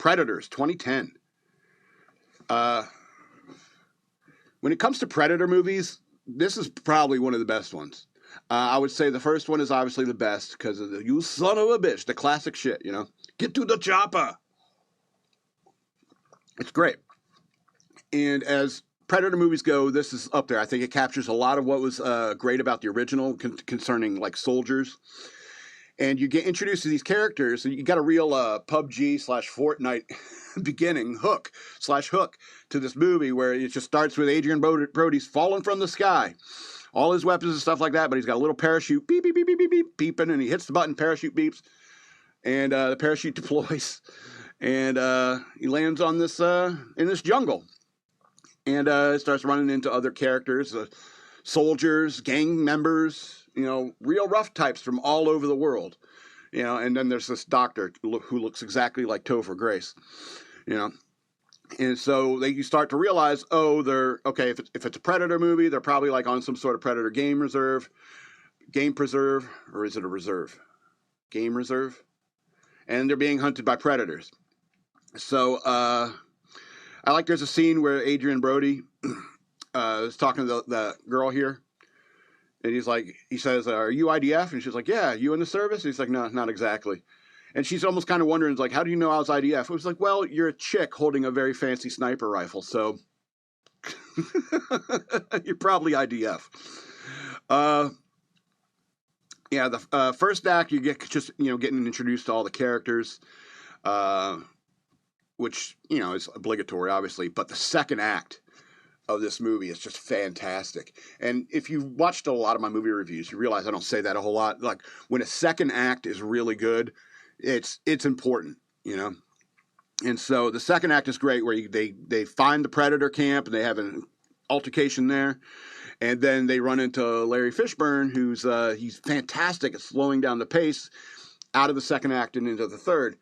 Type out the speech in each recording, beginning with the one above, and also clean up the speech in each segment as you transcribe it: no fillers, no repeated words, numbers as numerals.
Predators, 2010. When it comes to Predator movies, this is probably one of the best ones. I would say the first one is obviously the best because of the "you son of a bitch," the classic shit, you know? Get to the chopper! It's great. And as Predator movies go, this is up there. I think it captures a lot of what was great about the original concerning, like, soldiers. And you get introduced to these characters, and you got a real PUBG/Fortnite beginning hook to this movie where it just starts with Adrian Brody's falling from the sky. All his weapons and stuff like that, but he's got a little parachute, beep, beep, beep, beep, beep, beep, beeping, and he hits the button, parachute beeps, and the parachute deploys, and he lands on this in this jungle, and starts running into other characters, soldiers, gang members, you know, real rough types from all over the world, you know, and then there's this doctor who looks exactly like Topher Grace, you know. And so you start to realize, oh, they're okay. If it's a Predator movie, they're probably like on some sort of Predator game preserve, or is it a reserve? Game reserve, and they're being hunted by predators. So I like there's a scene where Adrian Brody is talking to the girl here, and he says, "Are you IDF?" And she's like, "Yeah, you in the service?" And he's like, "No, not exactly." And she's almost kind of wondering, like, how do you know I was IDF? It was like, well, you're a chick holding a very fancy sniper rifle, so you're probably IDF. Yeah, the first act, you get just, you know, getting introduced to all the characters, which, you know, is obligatory, obviously. But the second act of this movie is just fantastic. And if you watched a lot of my movie reviews, you realize I don't say that a whole lot. Like, when a second act is really good, it's important, you know. And so the second act is great, where they find the Predator camp and they have an altercation there, and then they run into Larry Fishburne, who's he's fantastic at slowing down the pace out of the second act and into the third.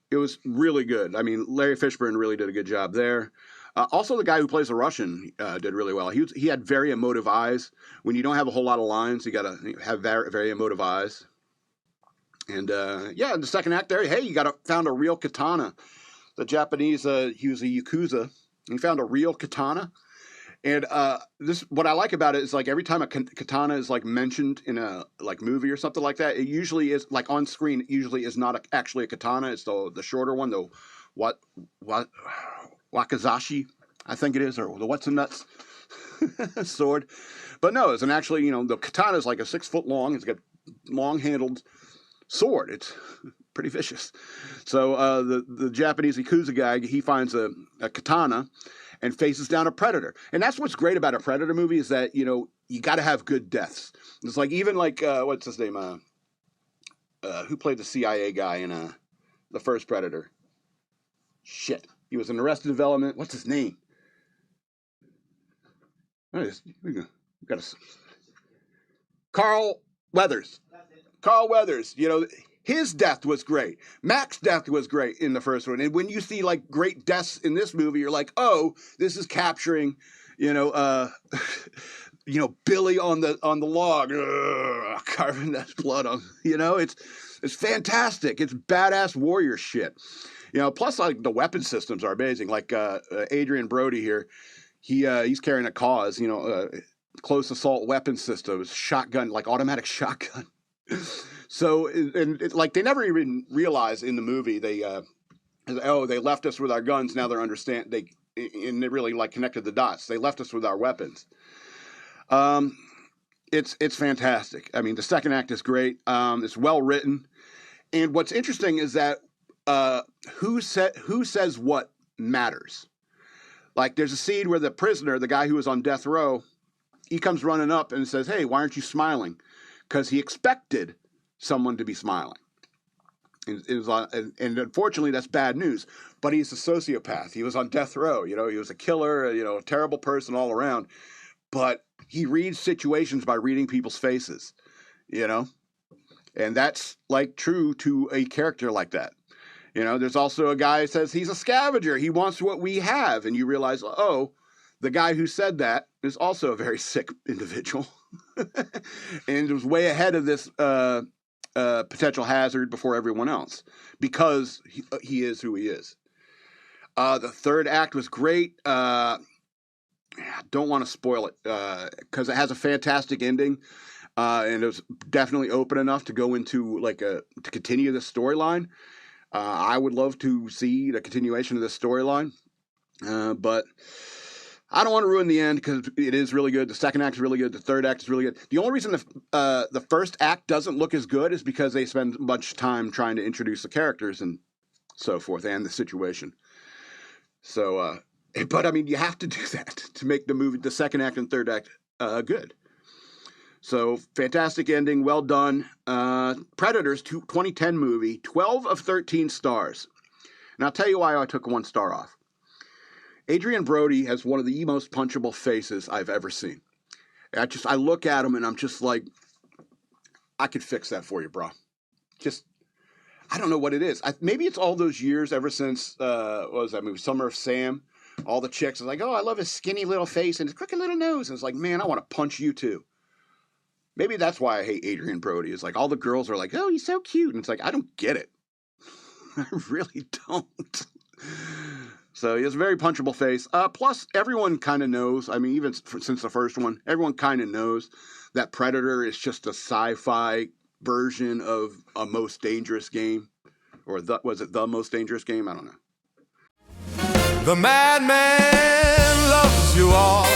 It was really good. I mean, Larry Fishburne really did a good job there. Also, the guy who plays the Russian did really well. He had very emotive eyes. When you don't have a whole lot of lines, you got to have very, very emotive eyes. And yeah, in the second act there, hey, you found a real katana. The Japanese, he was a Yakuza, and he found a real katana. And what I like about it is, like, every time a katana is, like, mentioned in a, like, movie or something like that, it usually is, like, on screen, it usually is not actually a katana. It's the shorter one, the Wakazashi, I think it is, or the what's a nuts sword. But no, it's actually, you know, the katana is like a 6 foot long. It's got long handled sword. It's pretty vicious. So the Japanese Yakuza guy, he finds a katana and faces down a predator. And that's what's great about a Predator movie, is that, you know, you got to have good deaths. It's like, even like, what's his name? Who played the CIA guy in the first Predator? Shit. He was in Arrested Development. What's his name? We got Carl Weathers. Carl Weathers, you know, his death was great. Mac's death was great in the first one. And when you see, like, great deaths in this movie, you're like, oh, this is capturing, you know, Billy on the log, carving that blood on, you know, it's fantastic. It's badass warrior shit. You know, plus, like, the weapon systems are amazing. Like Adrian Brody here, he's carrying a cause, you know, close assault weapon systems, shotgun, like automatic shotgun. So, like, they never even realize in the movie, they left us with our guns. Now they understand, they really, like, connected the dots. They left us with our weapons. It's fantastic. I mean, the second act is great. It's well written. And what's interesting is that who says what matters. Like, there's a scene where the prisoner, the guy who was on death row, he comes running up and says, "Hey, why aren't you smiling?" Because he expected someone to be smiling. And unfortunately, that's bad news. But he's a sociopath. He was on death row. You know, he was a killer, you know, a terrible person all around. But he reads situations by reading people's faces, you know. And that's, like, true to a character like that. You know, there's also a guy who says he's a scavenger. He wants what we have. And you realize, oh, the guy who said that is also a very sick individual. And was way ahead of this potential hazard before everyone else, because he is who he is. The third act was great. I don't want to spoil it because it has a fantastic ending, and it was definitely open enough to go into to continue the storyline. I would love to see the continuation of this storyline, but I don't want to ruin the end because it is really good. The second act is really good. The third act is really good. The only reason the first act doesn't look as good is because they spend much time trying to introduce the characters and so forth and the situation. So, but I mean, you have to do that to make the second act and third act good. So, fantastic ending, well done. Predators 2010 movie, 12 of 13 stars. And I'll tell you why I took 1 star off. Adrian Brody has one of the most punchable faces I've ever seen. I look at him and I'm just like, I could fix that for you, bro. I don't know what it is. Maybe it's all those years ever since, what was that movie, Summer of Sam? All the chicks are like, oh, I love his skinny little face and his crooked little nose. And it's like, man, I want to punch you too. Maybe that's why I hate Adrian Brody. It's like all the girls are like, oh, he's so cute. And it's like, I don't get it. I really don't. So he has a very punchable face. Plus, everyone kind of knows. I mean, even since the first one, everyone kind of knows that Predator is just a sci-fi version of A Most Dangerous Game. Or was it The Most Dangerous Game? I don't know. The madman loves you all.